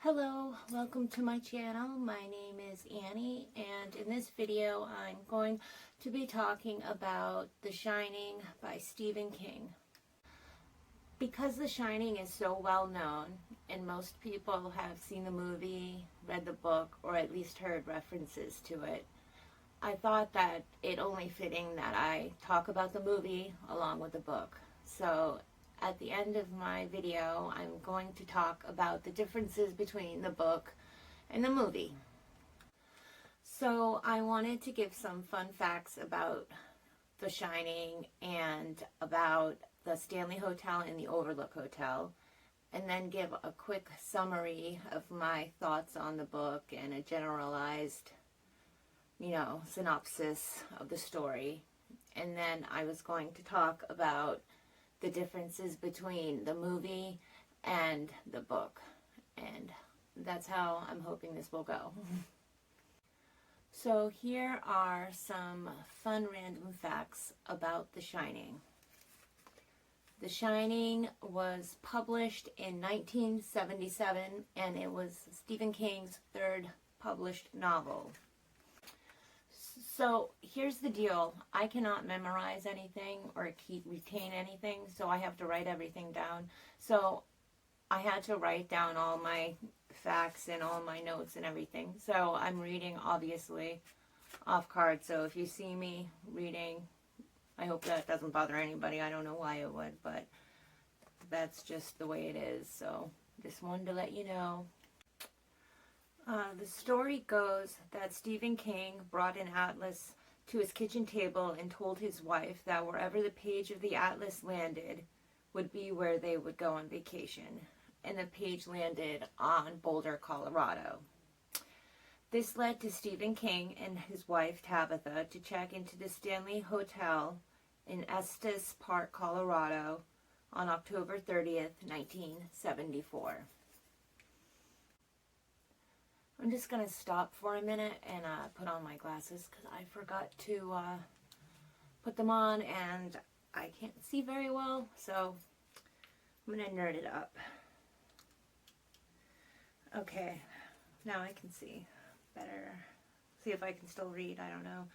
Hello, welcome to my channel. My name is Annie, and in this video I'm going to be talking about The Shining by Stephen King. Because The Shining is so well known and most people have seen the movie, read the book, or at least heard references to it, I thought that it only fitting that I talk about the movie along with the book. So at the end of my video, I'm going to talk about the differences between the book and the movie. So I wanted to give some fun facts about The Shining and about the Stanley Hotel and the Overlook Hotel, and then give a quick summary of my thoughts on the book and a generalized, synopsis of the story. And then I was going to talk about the differences between the movie and the book, and that's how I'm hoping this will go. So here are some fun random facts about The Shining. The Shining was published in 1977, and it was Stephen King's third published novel. So here's the deal. I cannot memorize anything or retain anything, so I have to write everything down. So I had to write down all my facts and all my notes and everything. So I'm reading, obviously, off card. So if you see me reading, I hope that doesn't bother anybody. I don't know why it would, but that's just the way it is. So just wanted to let you know. The story goes that Stephen King brought an atlas to his kitchen table and told his wife that wherever the page of the atlas landed would be where they would go on vacation. And the page landed on Boulder, Colorado. This led to Stephen King and his wife Tabitha to check into the Stanley Hotel in Estes Park, Colorado on October 30th, 1974. I'm just going to stop for a minute and put on my glasses because I forgot to put them on and I can't see very well, so I'm going to nerd it up. Okay, now I can see better. See if I can still read, I don't know.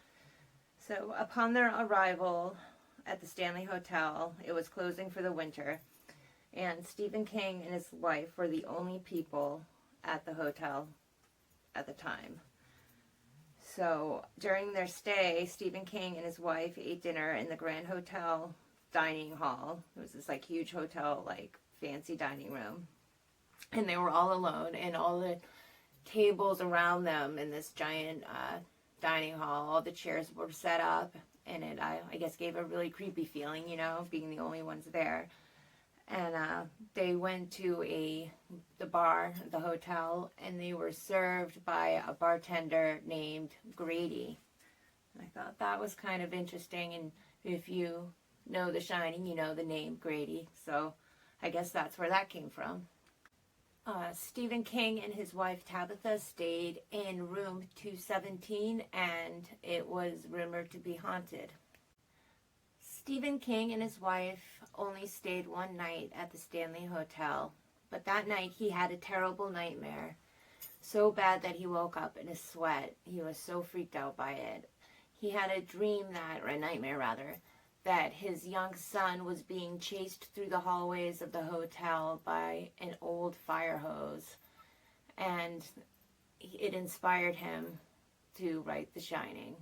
So upon their arrival at the Stanley Hotel, it was closing for the winter, and Stephen King and his wife were the only people at the hotel at the time. So during their stay, Stephen King and his wife ate dinner in the Grand Hotel dining hall. It was this huge hotel, fancy dining room. And they were all alone, and all the tables around them in this giant dining hall, all the chairs were set up, and it, I guess, gave a really creepy feeling, being the only ones there. And they went to the bar, the hotel, and they were served by a bartender named Grady. And I thought that was kind of interesting, and if you know The Shining, you know the name Grady, so I guess that's where that came from. Stephen King and his wife Tabitha stayed in room 217, and it was rumored to be haunted. Stephen King and his wife only stayed one night at the Stanley Hotel, but that night he had a terrible nightmare, so bad that he woke up in a sweat. He was so freaked out by it. He had a dream or a nightmare rather, that his young son was being chased through the hallways of the hotel by an old fire hose, and it inspired him to write The Shining.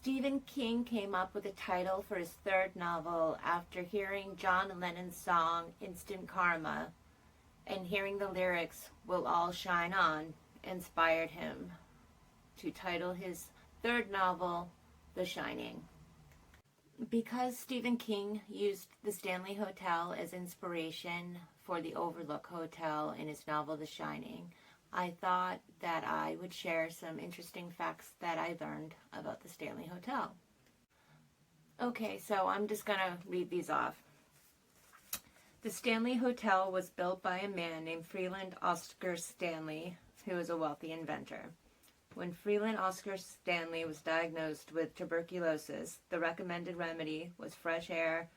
Stephen King came up with a title for his third novel after hearing John Lennon's song Instant Karma, and hearing the lyrics We'll All Shine On inspired him to title his third novel The Shining. Because Stephen King used the Stanley Hotel as inspiration for the Overlook Hotel in his novel The Shining, I thought that I would share some interesting facts that I learned about the Stanley Hotel. Okay, so I'm just going to read these off. The Stanley Hotel was built by a man named Freeland Oscar Stanley, who was a wealthy inventor. When Freeland Oscar Stanley was diagnosed with tuberculosis, the recommended remedy was fresh air,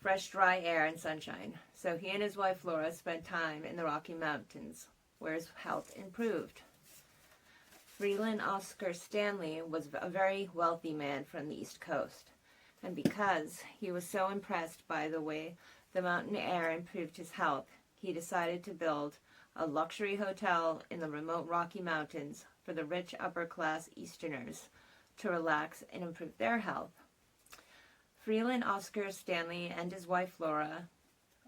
fresh, dry air and sunshine. So he and his wife Laura spent time in the Rocky Mountains, where his health improved. Freeland Oscar Stanley was a very wealthy man from the East Coast, and because he was so impressed by the way the mountain air improved his health, he decided to build a luxury hotel in the remote Rocky Mountains for the rich upper-class Easterners to relax and improve their health. Freeland Oscar Stanley and his wife Flora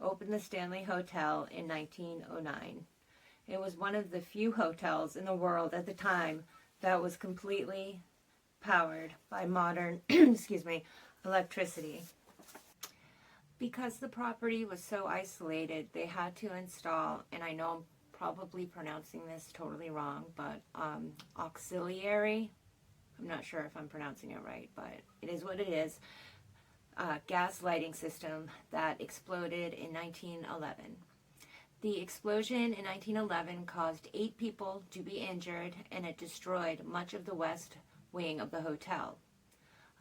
opened the Stanley Hotel in 1909. It was one of the few hotels in the world at the time that was completely powered by modern electricity. Because the property was so isolated, they had to install, and I know I'm probably pronouncing this totally wrong, but auxiliary, I'm not sure if I'm pronouncing it right, but it is what it is, gas lighting system that exploded in 1911. The explosion in 1911 caused 8 people to be injured, and it destroyed much of the west wing of the hotel.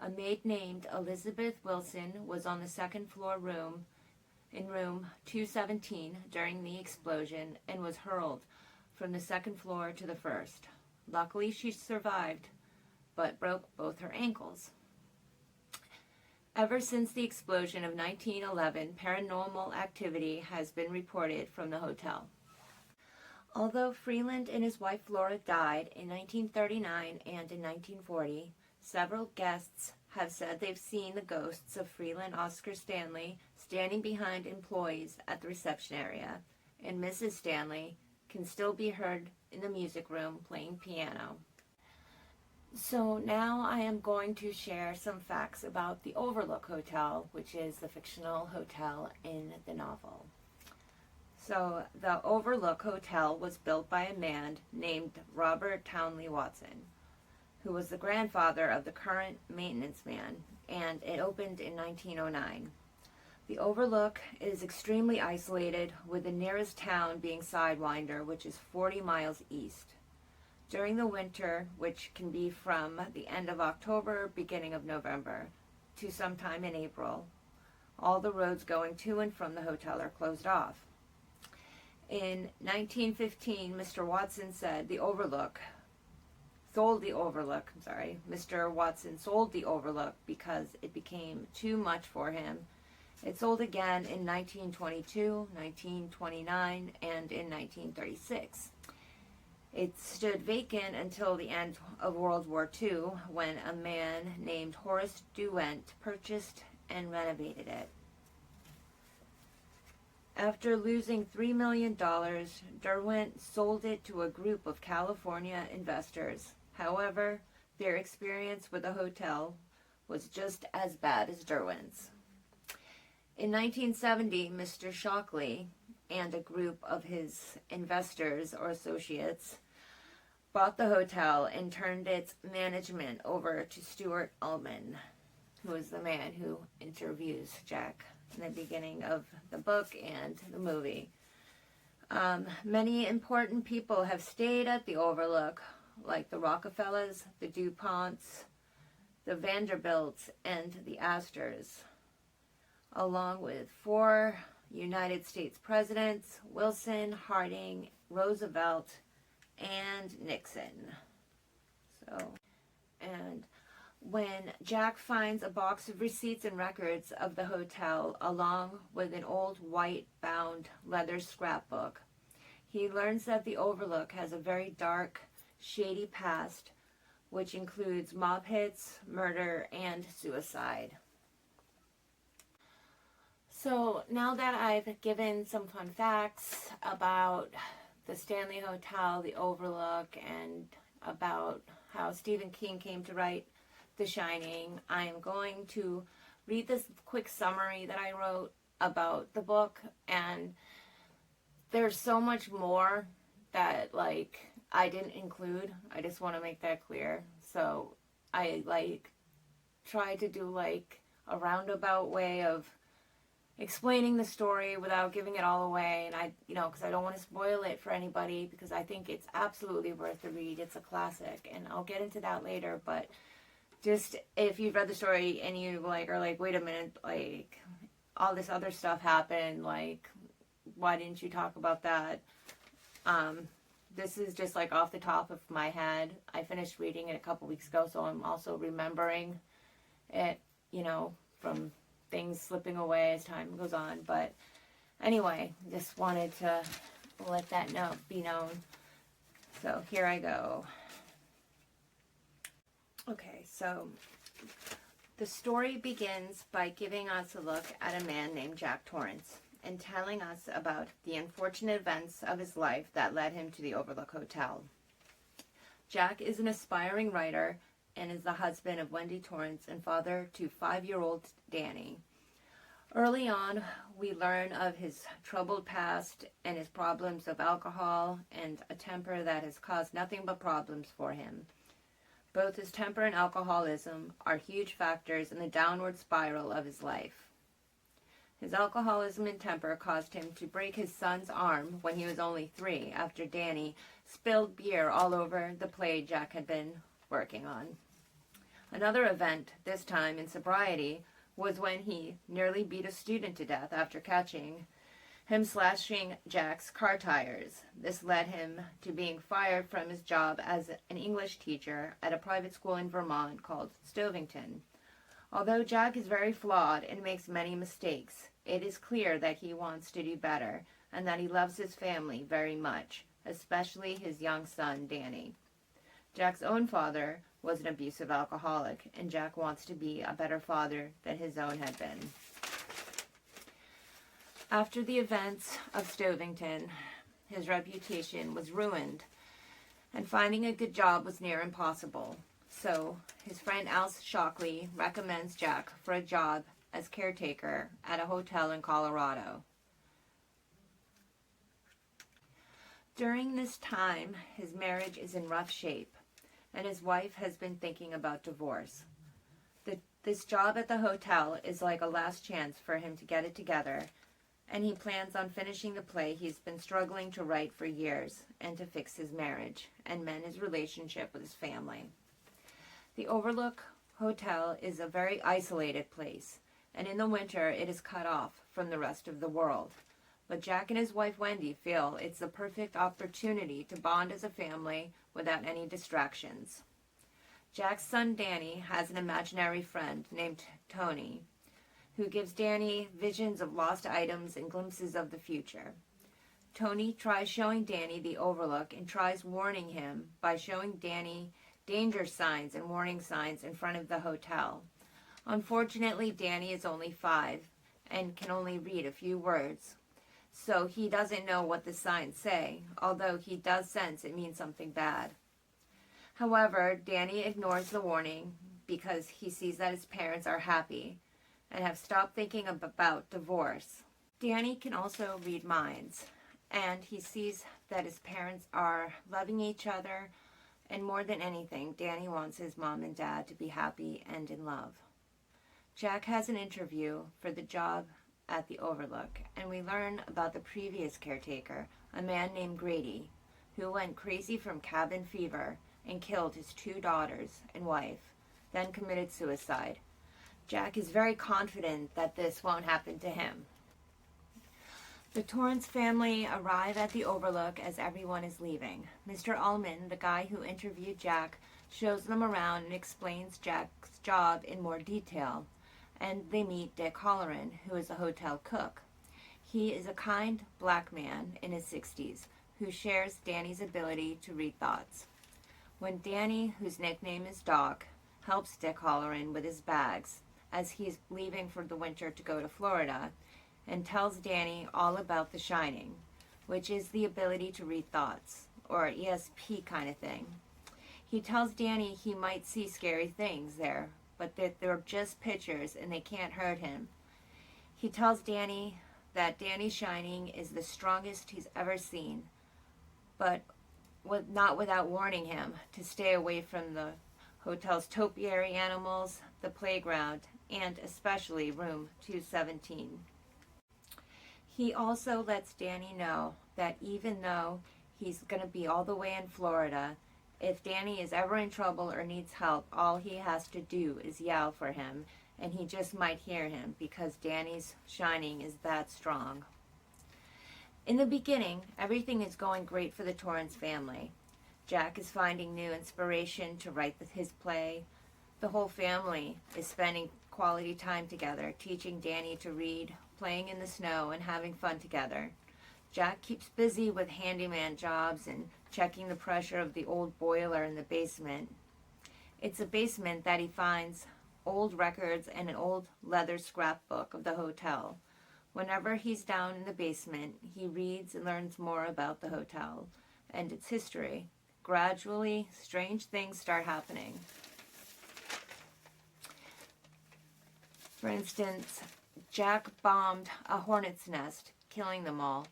A maid named Elizabeth Wilson was on the second floor in room 217 during the explosion and was hurled from the second floor to the first. Luckily, she survived, but broke both her ankles. Ever since the explosion of 1911, paranormal activity has been reported from the hotel. Although Freeland and his wife Flora died in 1939 and in 1940, several guests have said they've seen the ghosts of Freeland Oscar Stanley standing behind employees at the reception area, and Mrs. Stanley can still be heard in the music room playing piano. So now I am going to share some facts about the Overlook Hotel, which is the fictional hotel in the novel. So the Overlook Hotel was built by a man named Robert Townley Watson, who was the grandfather of the current maintenance man, and it opened in 1909. The Overlook is extremely isolated, with the nearest town being Sidewinder, which is 40 miles east. During the winter, which can be from the end of October, beginning of November, to sometime in April, all the roads going to and from the hotel are closed off. In 1915, Mr. Watson sold the Overlook. Mr. Watson sold the Overlook because it became too much for him. It sold again in 1922, 1929, and in 1936. It stood vacant until the end of World War II, when a man named Horace Derwent purchased and renovated it. After losing $3 million, Derwent sold it to a group of California investors. However, their experience with the hotel was just as bad as Derwent's. In 1970, Mr. Shockley and a group of his investors or associates bought the hotel and turned its management over to Stuart Ullman, who is the man who interviews Jack in the beginning of the book and the movie. Many important people have stayed at the Overlook, like the Rockefellers, the DuPonts, the Vanderbilts, and the Astors, along with 4 United States presidents: Wilson, Harding, Roosevelt, and Nixon. And when Jack finds a box of receipts and records of the hotel, along with an old white-bound leather scrapbook, he learns that the Overlook has a very dark, shady past, which includes mob hits, murder, and suicide. So now that I've given some fun facts about the Stanley Hotel, the Overlook, and about how Stephen King came to write The Shining, I am going to read this quick summary that I wrote about the book, and there's so much more that I didn't include. I just want to make that clear. So I try to do a roundabout way of explaining the story without giving it all away, and because I don't want to spoil it for anybody, because I think it's absolutely worth the read. It's a classic, and I'll get into that later. But just if you've read the story and you are wait a minute, all this other stuff happened, why didn't you talk about that? this is just like off the top of my head. I finished reading it a couple weeks ago, so I'm also remembering it, from things slipping away as time goes on. But anyway, just wanted to let that be known. So here I go. Okay, so the story begins by giving us a look at a man named Jack Torrance and telling us about the unfortunate events of his life that led him to the Overlook Hotel. Jack is an aspiring writer and is the husband of Wendy Torrance and father to 5-year-old Danny. Early on, we learn of his troubled past and his problems of alcohol and a temper that has caused nothing but problems for him. Both his temper and alcoholism are huge factors in the downward spiral of his life. His alcoholism and temper caused him to break his son's arm when he was only 3 after Danny spilled beer all over the play Jack had been working on. Another event, this time in sobriety, was when he nearly beat a student to death after catching him slashing Jack's car tires. This led him to being fired from his job as an English teacher at a private school in Vermont called Stephenkingfan. Although Jack is very flawed and makes many mistakes, it is clear that he wants to do better and that he loves his family very much, especially his young son, Danny. Jack's own father was an abusive alcoholic, and Jack wants to be a better father than his own had been. After the events of Stephenkingfan, his reputation was ruined, and finding a good job was near impossible. So, his friend Al Shockley recommends Jack for a job as caretaker at a hotel in Colorado. During this time, his marriage is in rough shape, and his wife has been thinking about divorce. This job at the hotel is like a last chance for him to get it together, and he plans on finishing the play he's been struggling to write for years and to fix his marriage and mend his relationship with his family. The Overlook Hotel is a very isolated place, and in the winter it is cut off from the rest of the world. But Jack and his wife Wendy feel it's the perfect opportunity to bond as a family without any distractions. Jack's son Danny has an imaginary friend named Tony, who gives Danny visions of lost items and glimpses of the future. Tony tries showing Danny the Overlook and tries warning him by showing Danny danger signs and warning signs in front of the hotel. Unfortunately, Danny is only 5 and can only read a few words, so he doesn't know what the signs say, although he does sense it means something bad. However, Danny ignores the warning because he sees that his parents are happy and have stopped thinking about divorce. Danny can also read minds, and he sees that his parents are loving each other, and more than anything, Danny wants his mom and dad to be happy and in love. Jack has an interview for the job at the Overlook, and we learn about the previous caretaker, a man named Grady, who went crazy from cabin fever and killed his 2 daughters and wife, then committed suicide. Jack is very confident that this won't happen to him. The Torrance family arrive at the Overlook as everyone is leaving. Mr. Ullman, the guy who interviewed Jack, shows them around and explains Jack's job in more detail. And they meet Dick Halloran, who is a hotel cook. He is a kind black man in his 60s who shares Danny's ability to read thoughts. When Danny, whose nickname is Doc, helps Dick Halloran with his bags as he's leaving for the winter to go to Florida, and tells Danny all about The Shining, which is the ability to read thoughts, or ESP kind of thing. He tells Danny he might see scary things there, but that they're just pictures and they can't hurt him. He tells Danny that Danny's Shining is the strongest he's ever seen, but not without warning him to stay away from the hotel's topiary animals, the playground, and especially room 217. He also lets Danny know that even though he's going to be all the way in Florida, if Danny is ever in trouble or needs help, all he has to do is yell for him, and he just might hear him because Danny's Shining is that strong. In the beginning, everything is going great for the Torrance family. Jack is finding new inspiration to write his play. The whole family is spending quality time together, teaching Danny to read, playing in the snow, and having fun together. Jack keeps busy with handyman jobs and checking the pressure of the old boiler in the basement. It's a basement that he finds old records and an old leather scrapbook of the hotel. Whenever he's down in the basement, he reads and learns more about the hotel and its history. Gradually, strange things start happening. For instance, Jack bombed a hornet's nest, killing them all.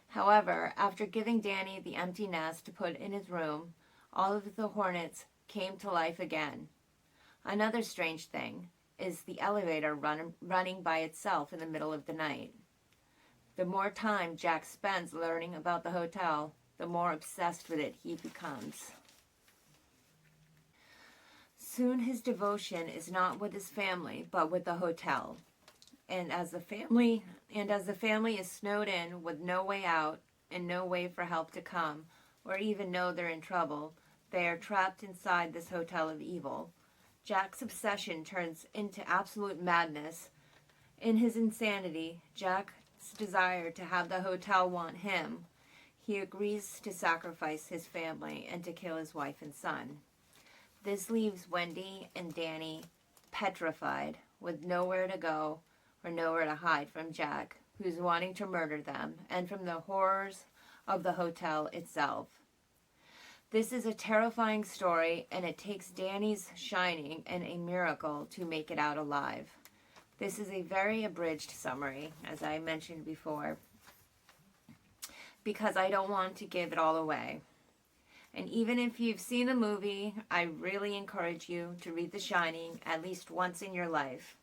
However, after giving Danny the empty nest to put in his room, all of the hornets came to life again. Another strange thing is the elevator running by itself in the middle of the night. The more time Jack spends learning about the hotel, the more obsessed with it he becomes. Soon his devotion is not with his family, but with the hotel. And as the family is snowed in with no way out and no way for help to come, or even know they're in trouble, they are trapped inside this hotel of evil. Jack's obsession turns into absolute madness. In his insanity, Jack's desire to have the hotel want him, he agrees to sacrifice his family and to kill his wife and son. This leaves Wendy and Danny petrified, with nowhere to go or nowhere to hide from Jack, who's wanting to murder them, and from the horrors of the hotel itself. This is a terrifying story, and it takes Danny's shining and a miracle to make it out alive. This is a very abridged summary, as I mentioned before, because I don't want to give it all away. And even if you've seen the movie, I really encourage you to read The Shining at least once in your life.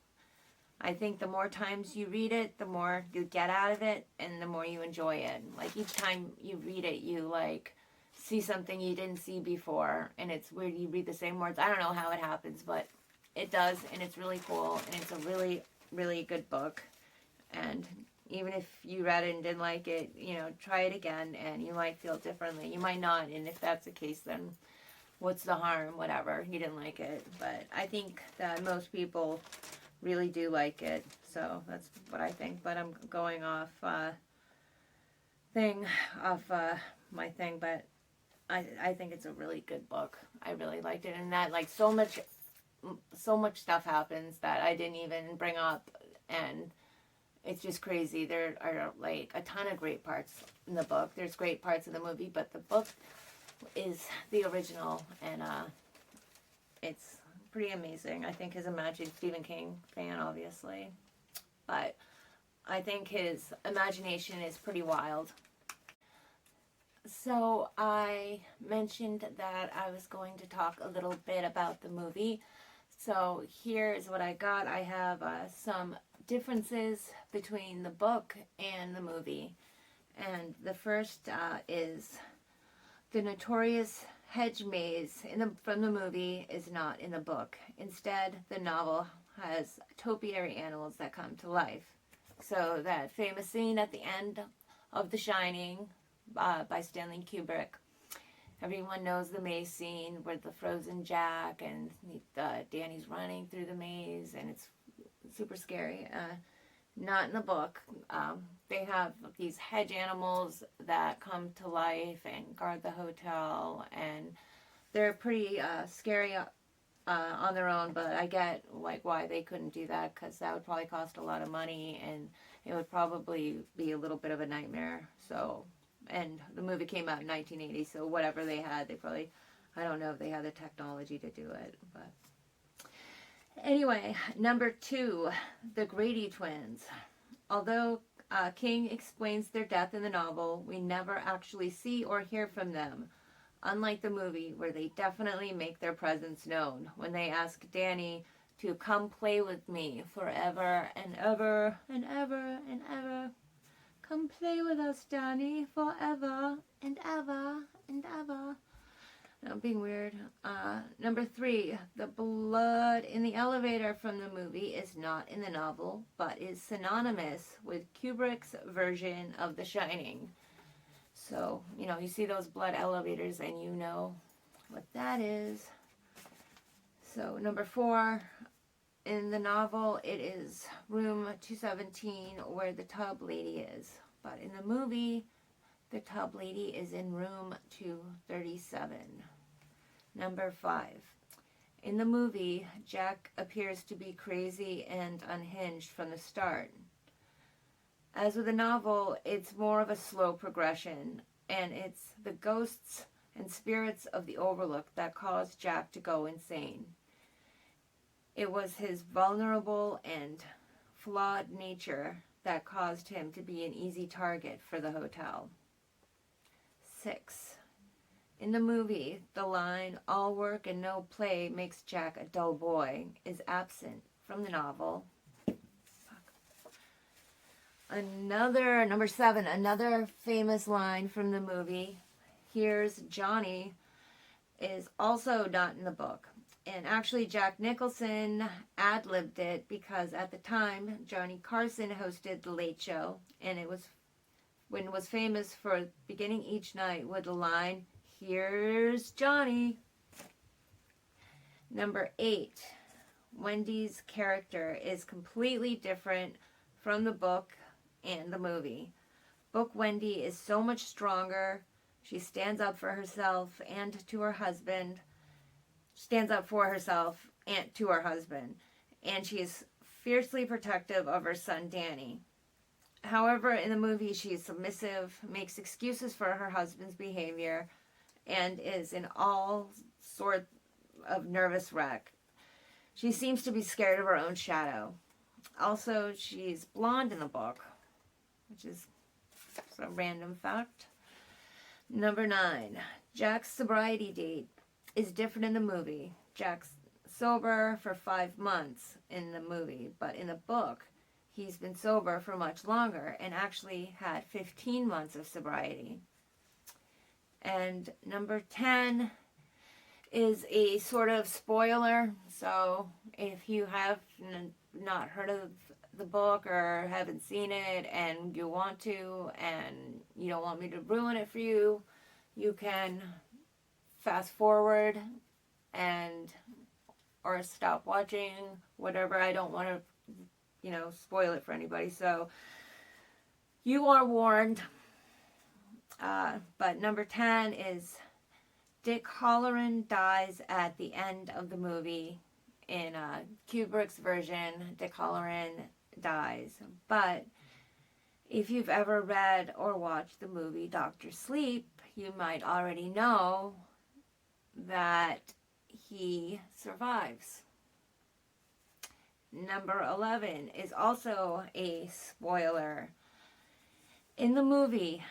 I think the more times you read it, the more you get out of it, and the more you enjoy it. Like, each time you read it, you, see something you didn't see before, and it's weird you read the same words. I don't know how it happens, but it does, and it's really cool, and it's a really, really good book. And even if you read it and didn't like it, try it again, and you might feel differently. You might not, and if that's the case, then what's the harm? Whatever, you didn't like it. But I think that most people really do like it, so that's what I think. But I'm going off my thing, but I think it's a really good book. I really liked it, and that so much stuff happens that I didn't even bring up, and it's just crazy. There are a ton of great parts in the book. There's great parts of the movie, but the book is the original, and it's pretty amazing. I think Stephen King fan, obviously, but I think his imagination is pretty wild. So I mentioned that I was going to talk a little bit about the movie. So here's what I got. I have some differences between the book and the movie. And the first is the notorious hedge maze from the movie is not in the book. Instead, the novel has topiary animals that come to life. So that famous scene at the end of The Shining by Stanley Kubrick. Everyone knows the maze scene where the frozen Jack and Danny's running through the maze, and it's super scary. Not in the book. They have these hedge animals that come to life and guard the hotel, and they're pretty scary on their own, but I get why they couldn't do that, because that would probably cost a lot of money, and it would probably be a little bit of a nightmare. So, and the movie came out in 1980, so whatever they had, they probably, I don't know if they had the technology to do it, but anyway, number 2, the Grady twins. Although King explains their death in the novel, we never actually see or hear from them, unlike the movie, where they definitely make their presence known when they ask Danny to come play with me forever and ever and ever and ever. Come play with us, Danny, forever and ever and ever. I'm being weird. Number 3, the blood in the elevator from the movie is not in the novel, but is synonymous with Kubrick's version of The Shining. So, you know, you see those blood elevators and you know what that is. So, number 4, in the novel, it is room 217 where the tub lady is. But in the movie, the tub lady is in room 237. Number 5. In the movie, Jack appears to be crazy and unhinged from the start. As with the novel, it's more of a slow progression, and it's the ghosts and spirits of the Overlook that cause Jack to go insane. It was his vulnerable and flawed nature that caused him to be an easy target for the hotel. 6. In the movie, the line, "all work and no play makes Jack a dull boy," is absent from the novel. Number 7, another famous line from the movie, "Here's Johnny," is also not in the book. And actually, Jack Nicholson ad-libbed it because at the time, Johnny Carson hosted The Late Show, and it was famous for beginning each night with the line, "Here's Johnny." Number 8, Wendy's character is completely different from the book and the movie. Book Wendy is so much stronger. She stands up for herself and to her husband. Stands up for herself and to her husband. And she is fiercely protective of her son Danny. However, in the movie, she is submissive, makes excuses for her husband's behavior, and is in all sorts of nervous wreck. She seems to be scared of her own shadow. Also, she's blonde in the book, which is a random fact. Number 9, Jack's sobriety date is different in the movie. Jack's sober for 5 months in the movie, but in the book, he's been sober for much longer and actually had 15 months of sobriety. And number 10 is a sort of spoiler. So if you have not heard of the book or haven't seen it and you want to and you don't want me to ruin it for you, you can fast forward and or stop watching, whatever. I don't want to spoil it for anybody. So you are warned. But number 10 is Dick Halloran dies at the end of the movie. In Kubrick's version, Dick Halloran dies. But if you've ever read or watched the movie Dr. Sleep, you might already know that he survives. Number 11 is also a spoiler. In the movie,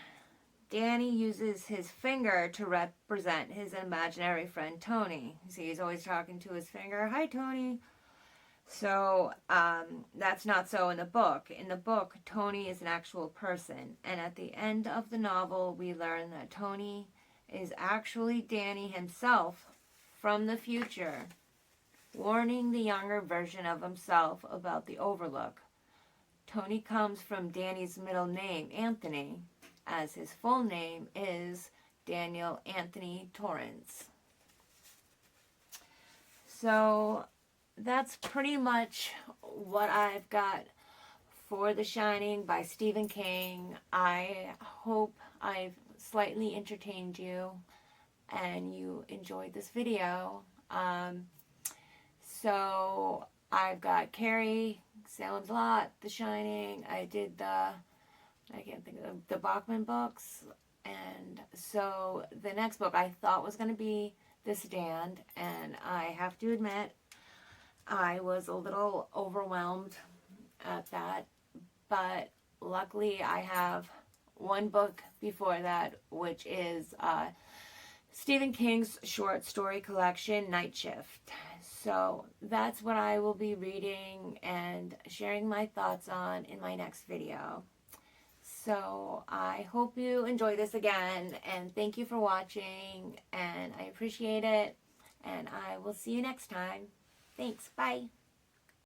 Danny uses his finger to represent his imaginary friend Tony. See, he's always talking to his finger. "Hi, Tony." So that's not so in the book. In the book, Tony is an actual person. And at the end of the novel, we learn that Tony is actually Danny himself from the future, warning the younger version of himself about the Overlook. Tony comes from Danny's middle name, Anthony, as his full name is Daniel Anthony Torrance. So that's pretty much what I've got for The Shining by Stephen King. I hope I've slightly entertained you and you enjoyed this video. So I've got Carrie, Salem's Lot, The Shining. I did I can't think of the Bachman books. And so the next book I thought was going to be The Stand. And I have to admit, I was a little overwhelmed at that. But luckily I have one book before that, which is Stephen King's short story collection, Night Shift. So that's what I will be reading and sharing my thoughts on in my next video. So I hope you enjoy this again, and thank you for watching, and I appreciate it, and I will see you next time. Thanks. Bye.